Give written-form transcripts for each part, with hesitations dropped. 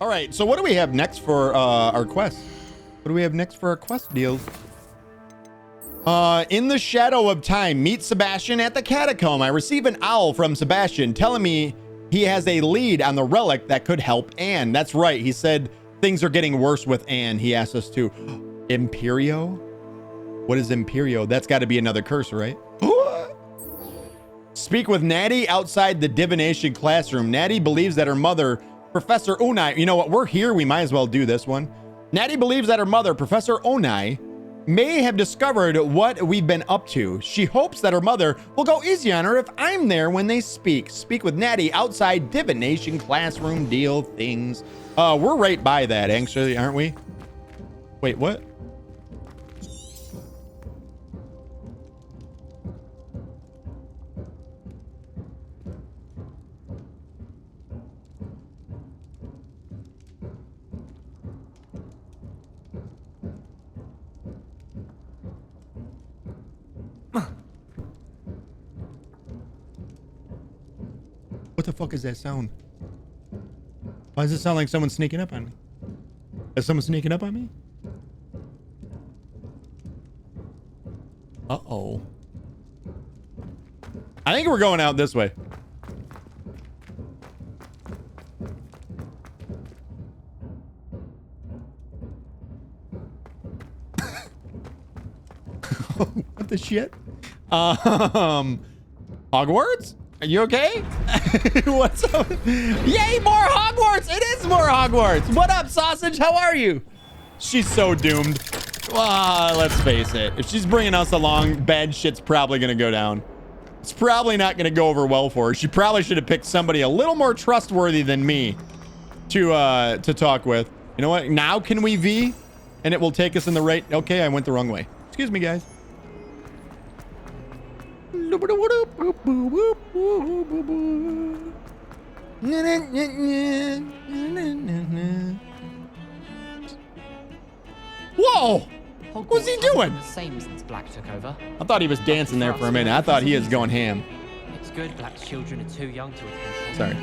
All right, so what do we have next for our quest? What do we have next for our quest deals? In the shadow of time, meet Sebastian at the catacomb. I receive an owl from Sebastian telling me he has a lead on the relic that could help Anne. That's right. He said things are getting worse with Anne. He asked us to. Imperio? What is Imperio? That's got to be another curse, right? Speak with Natty outside the divination classroom. Natty believes that her mother, Professor Onai, you know what? We're here. We might as well do this one. Natty believes that her mother, Professor Onai, may have discovered what we've been up to. She hopes that her mother will go easy on her if I'm there when they speak. Speak with Natty outside divination classroom deal things. We're right by that, actually, aren't we? Wait, what? What the fuck is that sound? Why does it sound like someone's sneaking up on me? Is someone sneaking up on me? Uh-oh. I think we're going out this way. What the shit? Hogwarts? Are you okay? What's up? Yay, more Hogwarts! It is more Hogwarts! What up, sausage? How are you? She's so doomed. Let's face it. If she's bringing us along, bad shit's probably gonna go down. It's probably not gonna go over well for her. She probably should have picked somebody a little more trustworthy than me to talk with. You know what? Now can we V? And it will take us in the right... Okay, I went the wrong way. Excuse me, guys. Whoa! What's he doing? The same since Black took over. I thought he was dancing there for a minute. I thought he was going ham. It's good Black's children are too young to attend. Sorry.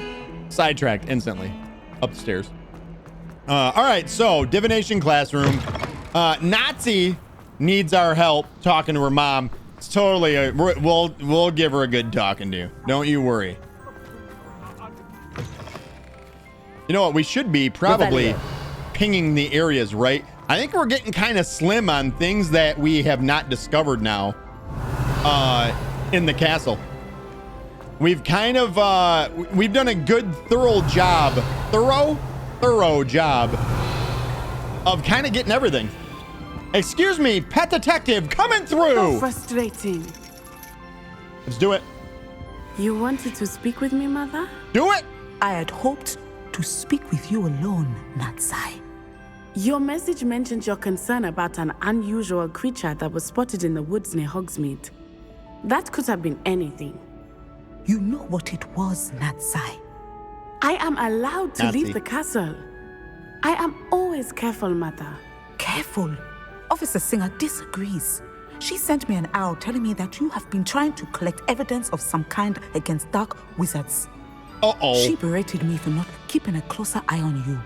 Sidetracked instantly. Up the stairs. All right, so divination classroom. Nazi needs our help talking to her mom. It's totally we'll give her a good talking to. Don't you worry. You know what? We should be probably pinging the areas, right? I think we're getting kind of slim on things that we have not discovered now in the castle. We've kind of we've done a good thorough job of kind of getting everything. Excuse me, pet detective coming through. So frustrating. Let's do it. You wanted to speak with me, Mother? Do it. I had hoped to speak with you alone, Natsai. Your message mentioned your concern about an unusual creature that was spotted in the woods near Hogsmeade. That could have been anything. You know what it was, Natsai. I am allowed to Nazi. leave the castle. I am always careful, Mother. Careful. Officer Singer disagrees. She sent me an owl telling me that you have been trying to collect evidence of some kind against dark wizards. Uh-oh. She berated me for not keeping a closer eye on you.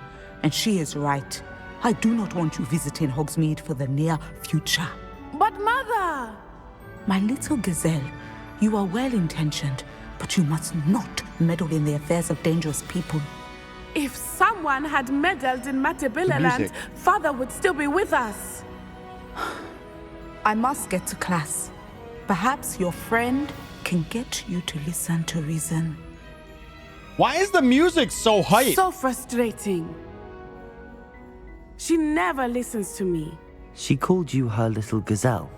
And she is right. I do not want you visiting Hogsmeade for the near future. But Mother! My little gazelle, you are well-intentioned, but you must not meddle in the affairs of dangerous people. If someone had meddled in Matabilaland, Father would still be with us. I must get to class. Perhaps your friend can get you to listen to reason. Why is the music so hype? So frustrating. She never listens to me. She called you her little gazelle.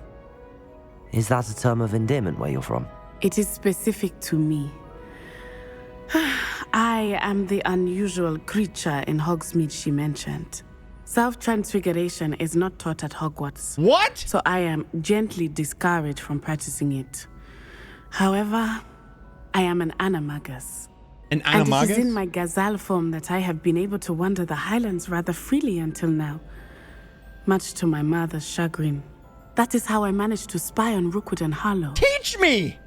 Is that a term of endearment where you're from? It is specific to me. I am the unusual creature in Hogsmeade she mentioned. Self-transfiguration is not taught at Hogwarts. What? So I am gently discouraged from practicing it. However, I am an animagus. An And it animagus? is in my gazelle form that I have been able to wander the highlands rather freely until now, much to my mother's chagrin. That is how I managed to spy on Rookwood and Harlow. Teach me!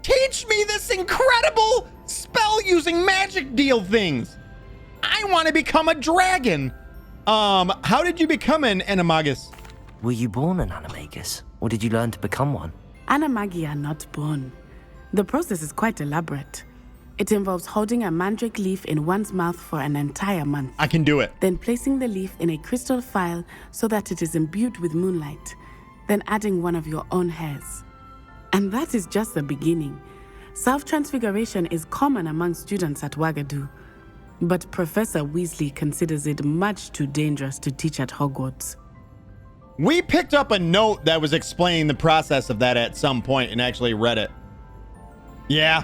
Teach me this incredible spell-using magic deal things! I want to become a dragon. How did you become an animagus? Were you born an animagus, or did you learn to become one? Animagi are not born. The process is quite elaborate. It involves holding a mandrake leaf in one's mouth for an entire month. I can do it. Then placing the leaf in a crystal phial so that it is imbued with moonlight. Then adding one of your own hairs. And that is just the beginning. Self-transfiguration is common among students at Wagadu. But Professor Weasley considers it much too dangerous to teach at Hogwarts. We picked up a note that was explaining the process of that at some point and actually read it. Yeah.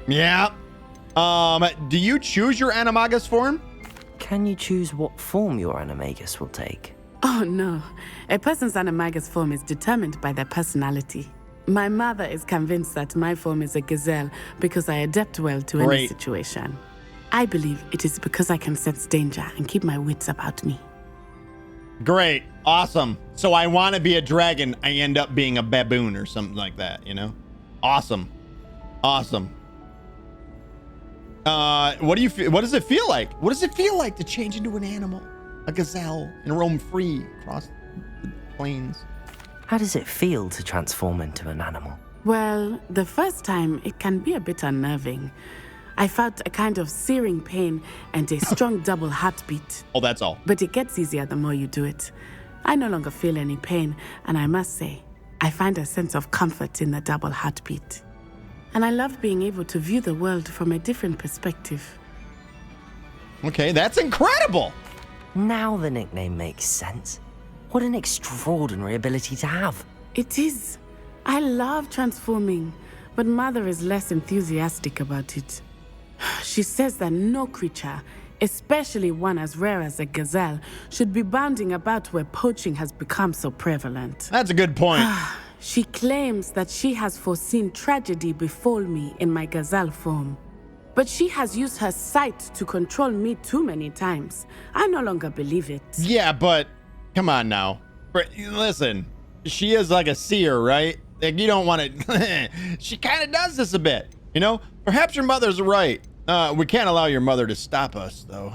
Do you choose your animagus form? Can you choose what form your animagus will take? Oh no, a person's animagus form is determined by their personality. My mother is convinced that my form is a gazelle because I adapt well to any situation. I believe it is because I can sense danger and keep my wits about me. Great. Awesome. So I want to be a dragon. I end up being a baboon or something like that, you know? Awesome. What do you feel? What does it feel like? What does it feel like to change into an animal? A gazelle and roam free across the plains? How does it feel to transform into an animal? Well, the first time it can be a bit unnerving. I felt a kind of searing pain and a strong double heartbeat. Oh, that's all. But it gets easier the more you do it. I no longer feel any pain, and I must say, I find a sense of comfort in the double heartbeat. And I love being able to view the world from a different perspective. Okay, that's incredible. Now the nickname makes sense. What an extraordinary ability to have. It is. I love transforming, but Mother is less enthusiastic about it. She says that no creature, especially one as rare as a gazelle, should be bounding about where poaching has become so prevalent. That's a good point. She claims that she has foreseen tragedy befall me in my gazelle form. But she has used her sight to control me too many times. I no longer believe it. Yeah, but come on now. Listen, she is like a seer, right? Like, you don't want to... She kind of does this a bit, you know? Perhaps your mother's right. We can't allow your mother to stop us, though.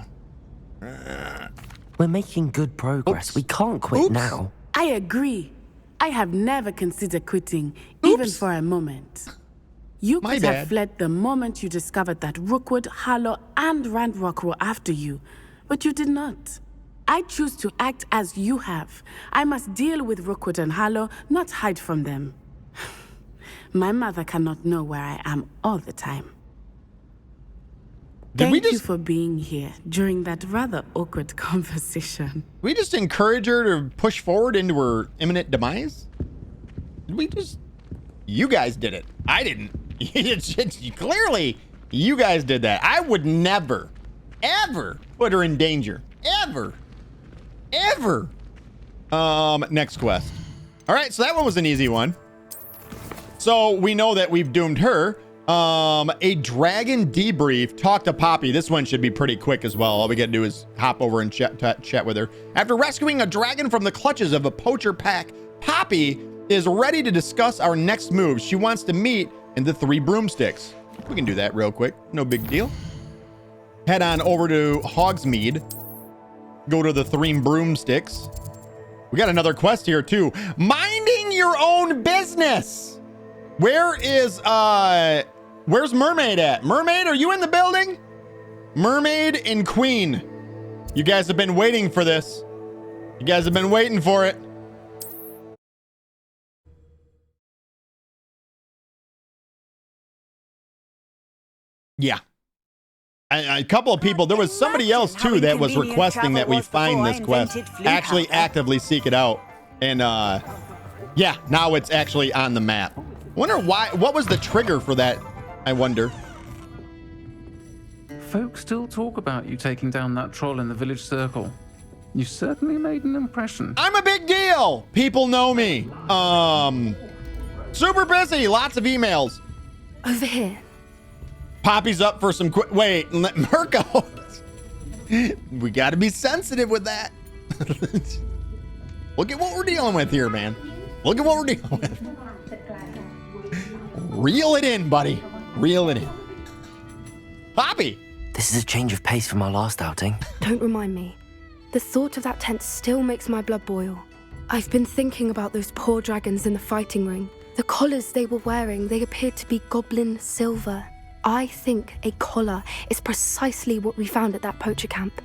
We're making good progress. Oops. We can't quit Oops. now. I agree. I have never considered quitting, even for a moment. You My could bad. have fled the moment you discovered that Rookwood, Harlow, and Randrock were after you, but you did not. I choose to act as you have. I must deal with Rookwood and Harlow, not hide from them. My mother cannot know where I am all the time. Thank you for being here during that rather awkward conversation. We just encourage her to push forward into her imminent demise? Did we just... You guys did it. I didn't. Clearly, you guys did that. I would never, ever put her in danger. Ever. Next quest. All right, so that one was an easy one. So we know that we've doomed her. A dragon debrief. Talk to Poppy. This one should be pretty quick as well. All we gotta do is hop over and chat with her. After rescuing a dragon from the clutches of a poacher pack, Poppy is ready to discuss our next move. She wants to meet in the 3 broomsticks. We can do that real quick. No big deal. Head on over to Hogsmeade. Go to the 3 broomsticks. We got another quest here too. Minding your own business. Where's Mermaid at? Mermaid, are you in the building? Mermaid and Queen. You guys have been waiting for this. You guys have been waiting for it. Yeah. A couple of people, there was somebody else too that was requesting that we find this quest, actually actively seek it out. And yeah, now it's actually on the map. Wonder why, what was the trigger for that, I wonder. Folks still talk about you taking down that troll in the village circle. You certainly made an impression. I'm a big deal. People know me. Super busy, lots of emails. Over here. Poppy's up for some wait, Mirko. We got to be sensitive with that. Look at what we're dealing with here, man. Look at what we're dealing with. Reel it in, buddy. Reel it in. Poppy, This is a change of pace from our last outing. Don't remind me. The thought of that tent still makes my blood boil. I've been thinking about those poor dragons in the fighting ring. The collars they were wearing, they appeared to be goblin silver. I think a collar is precisely what we found at that poacher camp.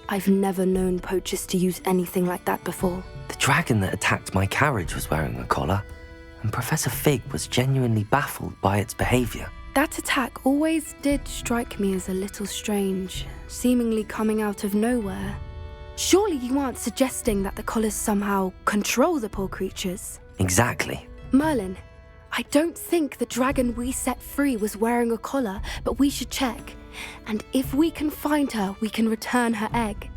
I've never known poachers to use anything like that before. The dragon that attacked my carriage was wearing a collar, and Professor Fig was genuinely baffled by its behavior. That attack always did strike me as a little strange, seemingly coming out of nowhere. Surely you aren't suggesting that the collars somehow control the poor creatures? Exactly. Merlin, I don't think the dragon we set free was wearing a collar, but we should check. And if we can find her, we can return her egg.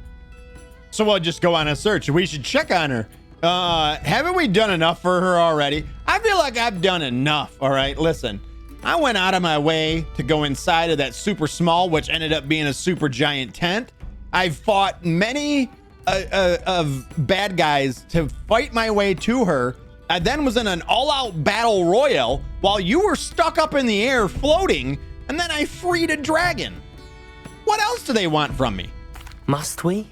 So we'll just go on a search. We should check on her. Haven't we done enough for her already? I feel like I've done enough, all right? Listen, I went out of my way to go inside of that super small, which ended up being a super giant tent. I've fought many of bad guys to fight my way to her. I then was in an all-out battle royal while you were stuck up in the air floating, and then I freed a dragon. What else do they want from me? Must we?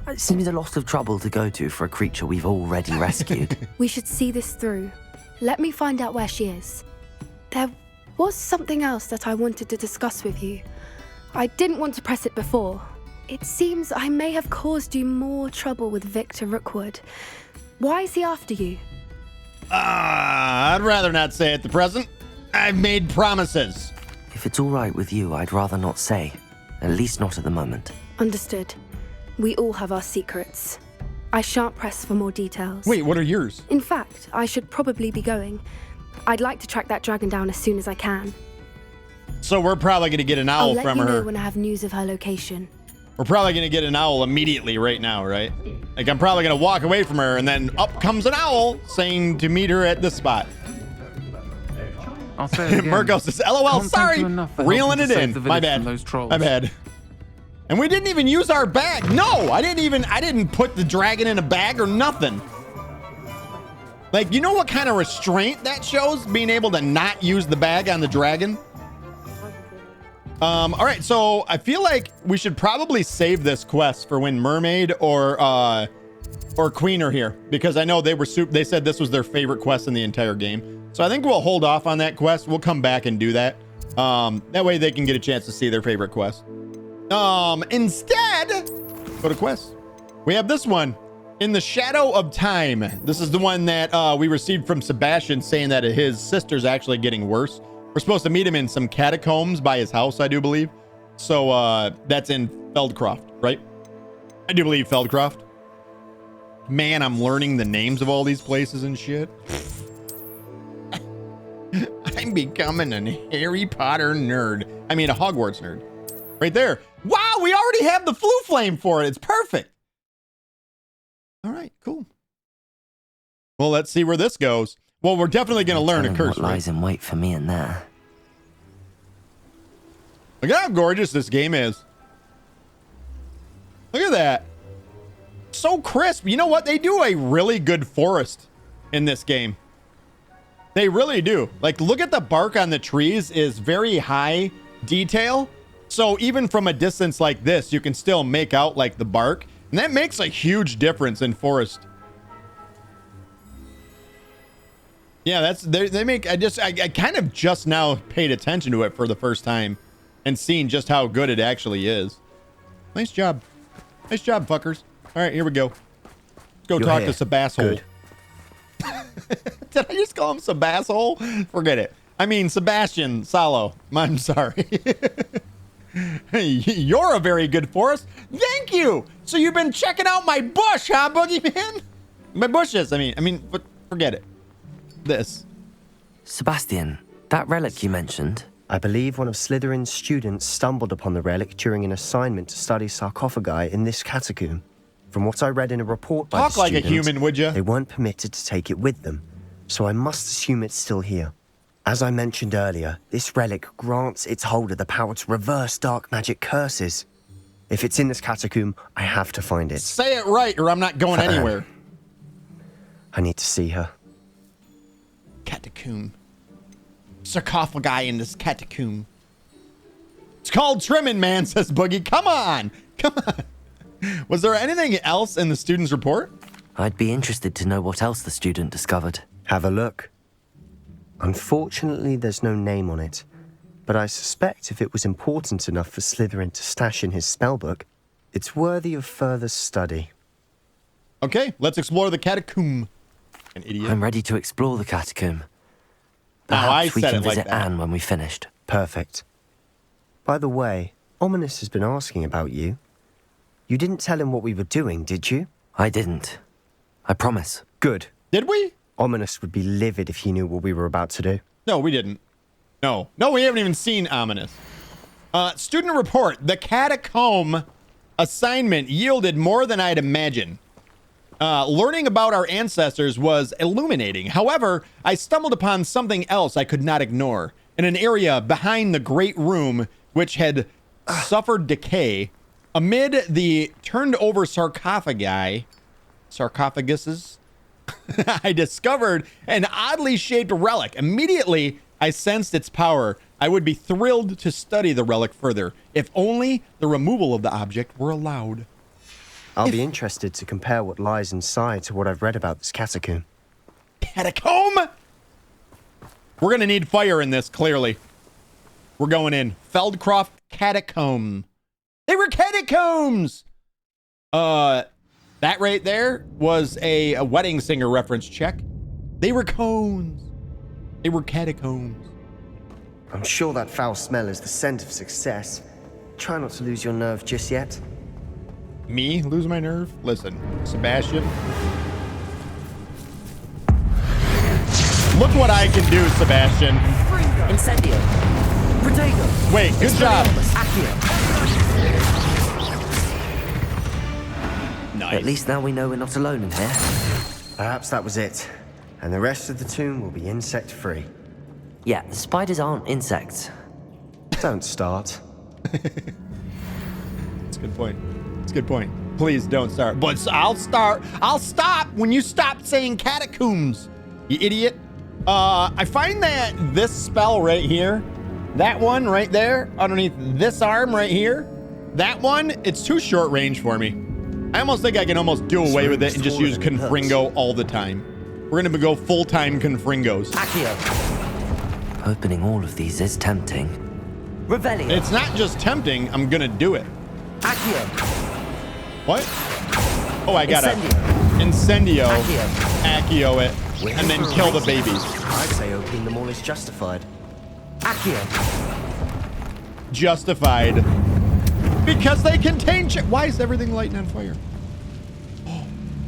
It seems a lot of trouble to go to for a creature we've already rescued. We should see this through. Let me find out where she is. There was something else that I wanted to discuss with you. I didn't want to press it before. It seems I may have caused you more trouble with Victor Rookwood. Why is he after you? I'd rather not say at the present. I've made promises. If it's all right with you, I'd rather not say. At least not at the moment. Understood. We all have our secrets. I shan't press for more details. Wait, what are yours? In fact, I should probably be going. I'd like to track that dragon down as soon as I can. So we're probably going to get an owl from I'll let you her. know when I have news of her location. We're probably going to get an owl immediately right now, right? Like, I'm probably going to walk away from her, and then up comes an owl saying to meet her at this spot. I'll say it again. Mirko says, LOL, Can't sorry. thank you enough for Reeling helping it to save in. the My village bad. from those trolls. My bad. And we didn't even use our bag. No, I didn't put the dragon in a bag or nothing. Like, you know what kind of restraint that shows? Being able to not use the bag on the dragon? All right, so I feel like we should probably save this quest for when Mermaid or Queen are here, because I know they said this was their favorite quest in the entire game. So I think we'll hold off on that quest. We'll come back and do that. That way they can get a chance to see their favorite quest. Instead, go to quests. We have this one, In the Shadow of Time. This is the one that we received from Sebastian, saying that his sister's actually getting worse. We're supposed to meet him in some catacombs by his house, I do believe. So that's in Feldcroft, right? I do believe Feldcroft. Man, I'm learning the names of all these places and shit. I'm becoming a Harry Potter nerd. I mean, a Hogwarts nerd. Right there. Wow, we already have the Floo Flame for it. It's perfect. All right, cool. Well, let's see where this goes. Well, we're definitely going to learn a curse. What lies in wait for me in there? Look at how gorgeous this game is. Look at that. So crisp. You know what? They do a really good forest in this game. They really do. Like, look at the bark on the trees is very high detail. So even from a distance like this, you can still make out like the bark. And that makes a huge difference in forest. Yeah, they make, I kind of just now paid attention to it for the first time and seen just how good it actually is. Nice job. Nice job, fuckers. All right, here we go. Let's go talk to Sebasshole. Did I just call him Sebasshole? Forget it. I mean, Sebastian Salo. I'm sorry. You're a very good forest. Thank you. So you've been checking out my bush, huh, Boogeyman? My bushes, I mean, but forget it. This. Sebastian, that relic you mentioned. I believe one of Slytherin's students stumbled upon the relic during an assignment to study sarcophagi in this catacomb. From what I read in a report by the Talk like a student, human, would you? they weren't permitted to take it with them, so I must assume it's still here. As I mentioned earlier, this relic grants its holder the power to reverse dark magic curses. If it's in this catacomb, I have to find it. Say it right, or I'm not going anywhere. I need to see her. Catacomb. Sarcophagi in this catacomb. It's called trimming, man, says Boogie. Come on. Come on. Was there anything else in the student's report? I'd be interested to know what else the student discovered. Have a look. Unfortunately, there's no name on it, but I suspect if it was important enough for Slytherin to stash in his spellbook, it's worthy of further study. Okay, let's explore the catacomb. An idiot. I'm ready to explore the catacomb. Now, I Perhaps we said can it like visit that. Anne when we finished. Perfect. By the way, Ominous has been asking about you. You didn't tell him what we were doing, did you? I didn't. I promise. Good. Did we? Ominous would be livid if he knew what we were about to do. No, we didn't. No, we haven't even seen Ominous. Student report. The catacomb assignment yielded more than I'd imagined. Learning about our ancestors was illuminating. However, I stumbled upon something else I could not ignore. In an area behind the great room, which had suffered decay, amid the turned over sarcophaguses, I discovered an oddly shaped relic. Immediately, I sensed its power. I would be thrilled to study the relic further, if only the removal of the object were allowed. I'll be interested to compare what lies inside to what I've read about this catacomb. Catacomb? We're going to need fire in this, clearly. We're going in. Feldcroft Catacomb. They were catacombs! That right there was a wedding singer reference check. They were cones. They were catacombs. I'm sure that foul smell is the scent of success. Try not to lose your nerve just yet. Me lose my nerve? Listen, Sebastian. Look what I can do, Sebastian. Incendio. Protego. Wait, good job. Nice. At least now we know we're not alone in here. Perhaps that was it. And the rest of the tomb will be insect-free. Yeah, the spiders aren't insects. Don't start. That's a good point. That's a good point. Please don't start. But I'll start. I'll stop when you stop saying catacombs, you idiot. I find that this spell right here, that one right there, underneath this arm right here, that one, it's too short range for me. I almost think I can almost do away with it and just use Confringo all the time. We're going to go full-time Confringos. Accio. Opening all of these is tempting. Revelio. It's not just tempting, I'm going to do it. Accio. What? Oh, I got to Incendio. Accio it. And then kill the babies. I'd say opening them all is justified. Accio. Justified. Because they contain why is everything lighting on fire? Oh,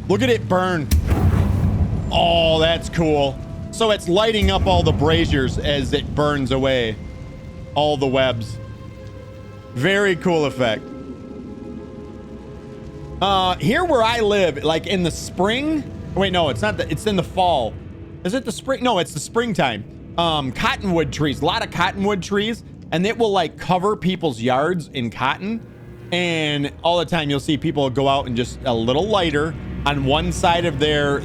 look at it burn. Oh, that's cool. So it's lighting up all the braziers as it burns away all the webs. Very cool effect. Here where I live, like in the spring. Wait, no, it's not. It's in the fall. Is it the spring? No, it's the springtime. Cottonwood trees, a lot of cottonwood trees, and it will like cover people's yards in cotton. And all the time you'll see people go out and just a little lighter on one side of their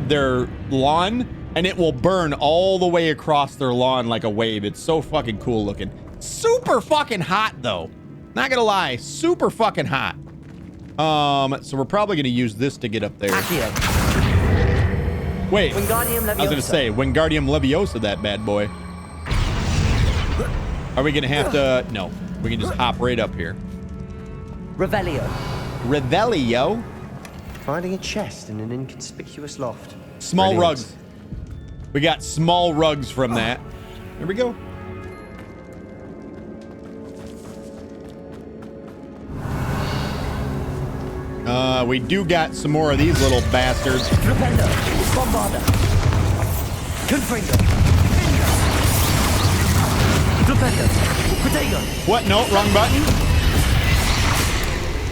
lawn, and it will burn all the way across their lawn like a wave. It's so fucking cool looking. Super fucking hot though. Not gonna lie, super fucking hot. So we're probably gonna use this to get up there. Wait, Wingardium Leviosa. I was gonna say Wingardium Leviosa, that bad boy. Are we gonna have to? No, we can just hop right up here. Revelio. Revelio. Finding a chest in an inconspicuous loft. Small Brilliant. rugs. We got small rugs from that. Here we go. We do got some more of these little bastards. Rependo. Bombarda. Confringo. Rependo. Protego. What? No, wrong button.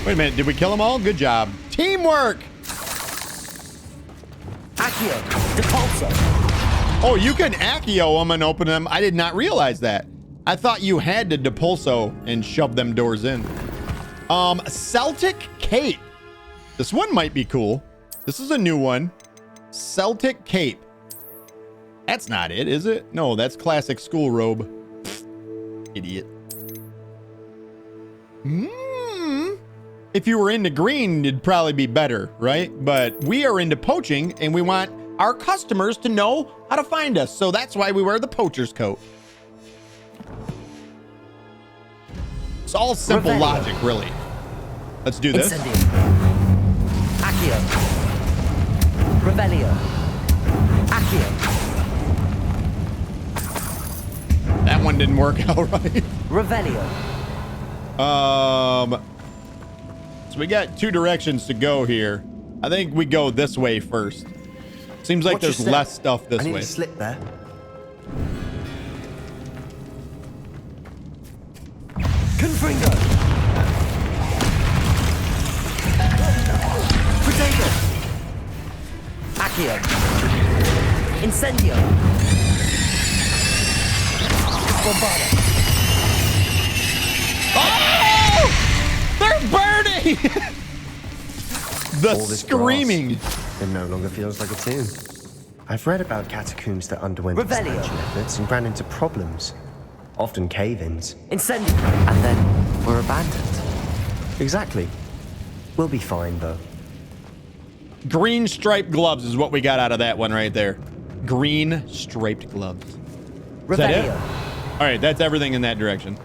Wait a minute. Did we kill them all? Good job. Teamwork. Accio. Depulso. Oh, you can Accio them and open them. I did not realize that. I thought you had to Depulso and shove them doors in. Celtic Cape. This one might be cool. This is a new one. Celtic Cape. That's not it, is it? No, that's classic school robe. Idiot. If you were into green, it'd probably be better, right? But we are into poaching, and we want our customers to know how to find us. So that's why we wear the poacher's coat. It's all simple Revelio. logic, really. Let's do this. Incendio. Accio. Revelio. Accio. That one didn't work out right. Revelio. So we got two directions to go here. I think we go this way first. Seems like Watch your there's step. less stuff this I need way. to slip there. Confringo. Potato. Accio. Incendio. Bombarda. Oh! They're burning! The All this screaming. grass, it no longer feels like a tomb. I've read about catacombs that underwent Revelio. expansion efforts and ran into problems, often cave-ins. Incendio. And then we're abandoned. Exactly. We'll be fine, though. Green striped gloves is what we got out of that one right there. Green striped gloves. Is that it? Revelio. All right, that's everything in that direction.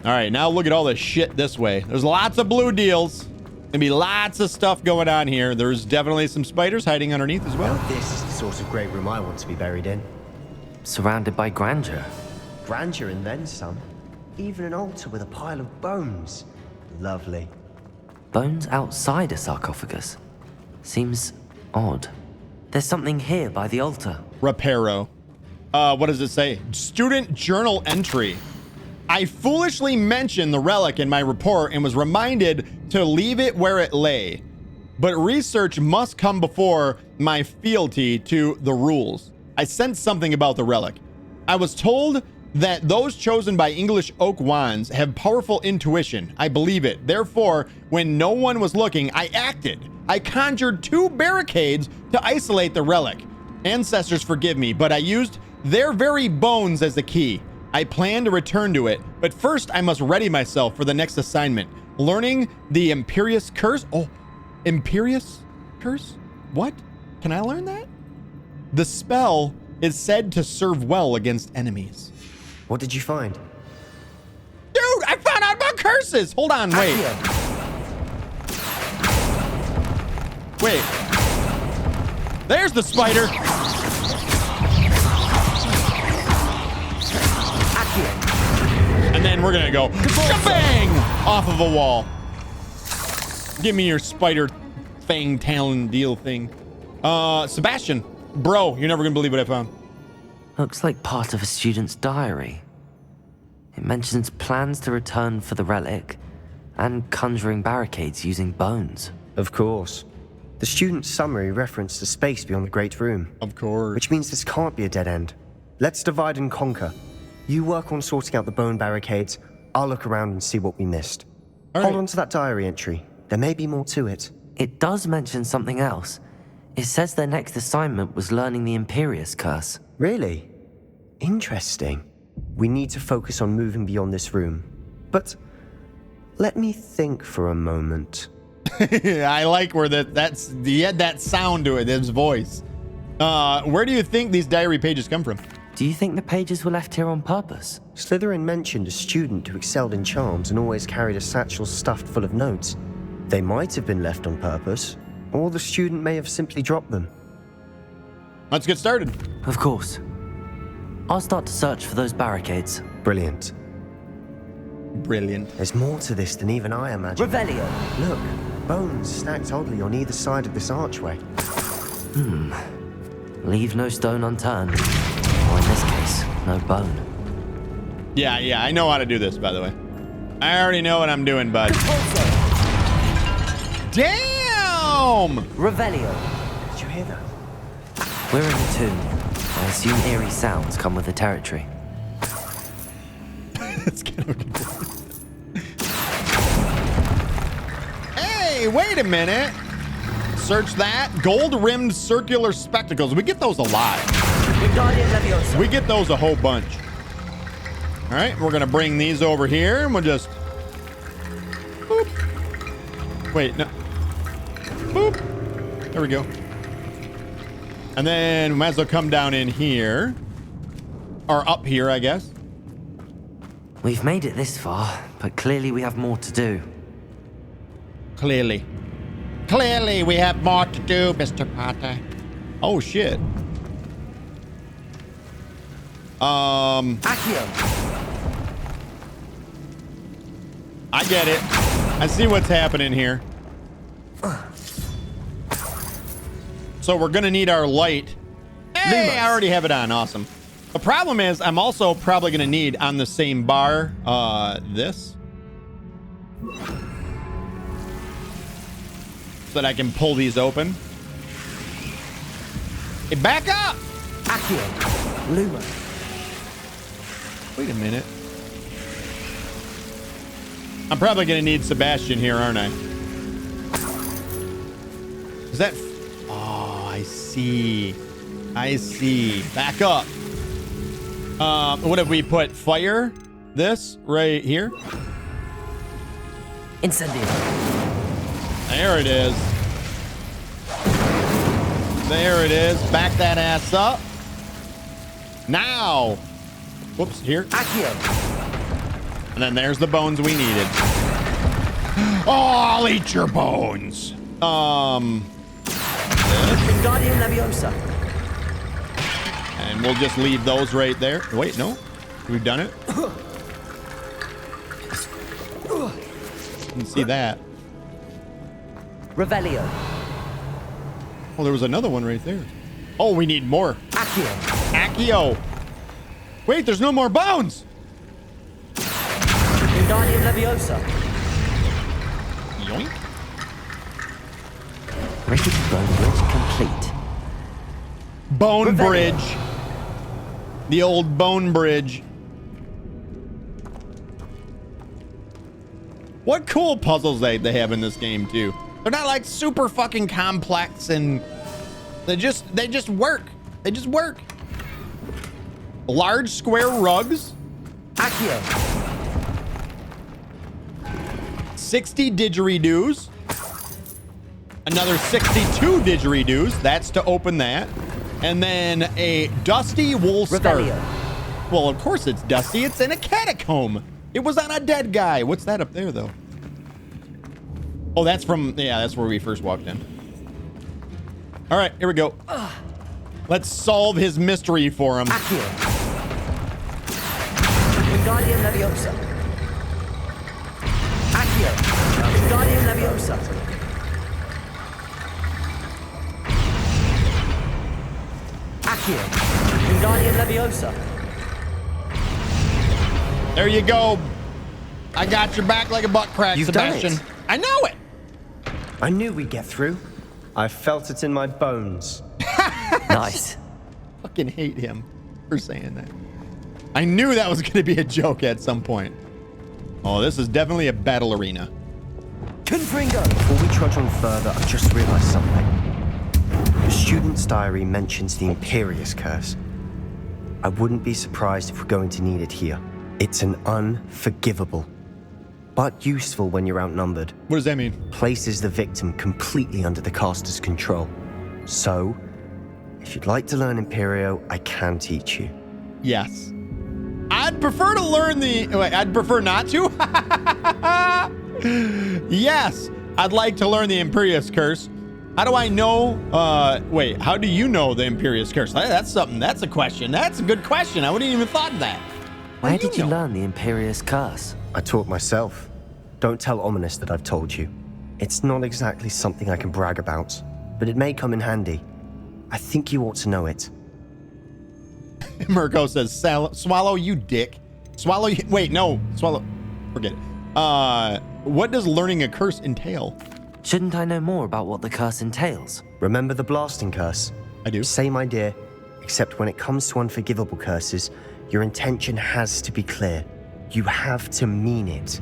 All right, now look at all the shit this way. There's lots of blue deals. Gonna be lots of stuff going on here. There's definitely some spiders hiding underneath as well. Now this is the sort of great room I want to be buried in. Surrounded by grandeur. Grandeur and then some. Even an altar with a pile of bones. Lovely. Bones outside a sarcophagus. Seems odd. There's something here by the altar. Reparo. What does it say? Student journal entry. I foolishly mentioned the relic in my report and was reminded to leave it where it lay. But research must come before my fealty to the rules. I sensed something about the relic. I was told that those chosen by English oak wands have powerful intuition. I believe it. Therefore, when no one was looking, I acted. I conjured 2 barricades to isolate the relic. Ancestors forgive me, but I used their very bones as the key. I plan to return to it, but first I must ready myself for the next assignment. Learning the Imperious Curse. Oh, Imperious Curse? What? Can I learn that? The spell is said to serve well against enemies. What did you find? Dude, I found out about curses. Hold on, wait. Wait. There's the spider. And then we're gonna go bang off of a wall. Give me your spider fang talon deal thing. Sebastian, bro, you're never gonna believe what I found. Looks like part of a student's diary. It mentions plans to return for the relic and conjuring barricades using bones. Of course. The student's summary referenced the space beyond the Great Room. Of course. Which means this can't be a dead end. Let's divide and conquer. You work on sorting out the bone barricades. I'll look around and see what we missed. Hold on to that diary entry. There may be more to it. It does mention something else. It says their next assignment was learning the Imperious Curse. Really? Interesting. We need to focus on moving beyond this room. But let me think for a moment. I like where he had that sound to it, his voice. Where do you think these diary pages come from? Do you think the pages were left here on purpose? Slytherin mentioned a student who excelled in charms and always carried a satchel stuffed full of notes. They might have been left on purpose, or the student may have simply dropped them. Let's get started. Of course. I'll start to search for those barricades. Brilliant. Brilliant. There's more to this than even I imagined. Revelio. Look, bones stacked oddly on either side of this archway. Leave no stone unturned. Or in this case, no bone. Yeah, I know how to do this, by the way. I already know what I'm doing, bud. Damn! Revelio. Did you hear that? We're in the tomb. I assume eerie sounds come with the territory. It's kind of good. Hey, wait a minute. Search that. Gold-rimmed circular spectacles. We get those a lot. We get those a whole bunch. All right, we're gonna bring these over here, and we'll just boop. Wait, no. Boop. There we go. And then we might as well come down in here, or up here, I guess. We've made it this far, but clearly we have more to do. Clearly we have more to do, Mr. Potter. Oh shit. Accio! I get it. I see what's happening here. So we're gonna need our light. Hey, Lumos. I already have it on. Awesome. The problem is I'm also probably gonna need on the same bar, this. So that I can pull these open. Hey, back up! Accio! Luma! Wait a minute. I'm probably gonna need Sebastian here, aren't I? Is that... Oh, I see. I see. Back up. What if we put fire? This right here? Incendio! There it is. There it is. Back that ass up. Now. Whoops, here. Accio! And then there's the bones we needed. Oh, I'll eat your bones. Wingardium Leviosa! And we'll just leave those right there. Wait, no. We've done it. Didn't see that. Revelio! Oh, there was another one right there. Oh, we need more. Accio! Accio. Wait, there's no more bones. Wingardium Leviosa! Yoink. Rickety Bone Bridge complete. Bone Revelio. bridge. The old bone bridge. What cool puzzles they have in this game too. They're not like super fucking complex, and they just work. They just work. Large square rugs. Accio! 60 didgeridoos. Another 62 didgeridoos. That's to open that. And then a dusty wool scarf. Revelio. Well, of course it's dusty. It's in a catacomb. It was on a dead guy. What's that up there, though? Oh, that's from... Yeah, that's where we first walked in. All right, here we go. Let's solve his mystery for him. Accio! Wingardium Leviosa! Accio! Wingardium Leviosa! Accio! Wingardium Leviosa! There you go. I got your back like a butt crack, You've done Sebastian. it. I know it. I knew we'd get through. I felt it in my bones. Nice. Fucking hate him for saying that. I knew that was going to be a joke at some point. Oh, this is definitely a battle arena. Confringo! Before we trudge on further, I've just realized something. The student's diary mentions the Imperious Curse. I wouldn't be surprised if we're going to need it here. It's an unforgivable, but useful when you're outnumbered. What does that mean? Places the victim completely under the caster's control. So, if you'd like to learn Imperio, I can teach you. Yes. I'd prefer to learn the... Wait, I'd prefer not to? Yes. I'd like to learn the Imperious Curse. How do I know... wait, how do you know the Imperious Curse? That's something. That's a question. That's a good question. I wouldn't even thought of that. Where did you learn the Imperious Curse? I taught myself. Don't tell Ominous that I've told you. It's not exactly something I can brag about, but it may come in handy. I think you ought to know it. Mirko says, swallow, you dick. Swallow, wait, no. Swallow. Forget it. What does learning a curse entail? Shouldn't I know more about what the curse entails? Remember the blasting curse? I do. Same idea, except when it comes to unforgivable curses, your intention has to be clear. You have to mean it.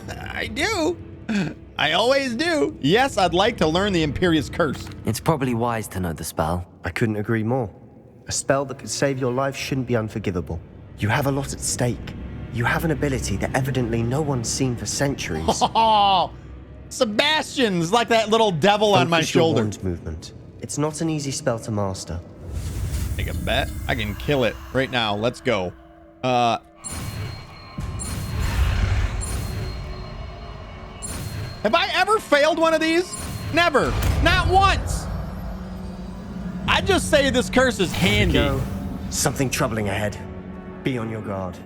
I do. I always do. Yes, I'd like to learn the Imperious Curse. It's probably wise to know the spell. I couldn't agree more. A spell that could save your life shouldn't be unforgivable. You have a lot at stake. You have an ability that evidently no one's seen for centuries. Oh, Sebastian's like that little devil on my Focus your shoulder. wand movement. It's not an easy spell to master. Take a bet. I can kill it right now. Let's go. Have I ever failed one of these? Never. Not once. I just say this curse is handy. Something troubling ahead. Be on your guard.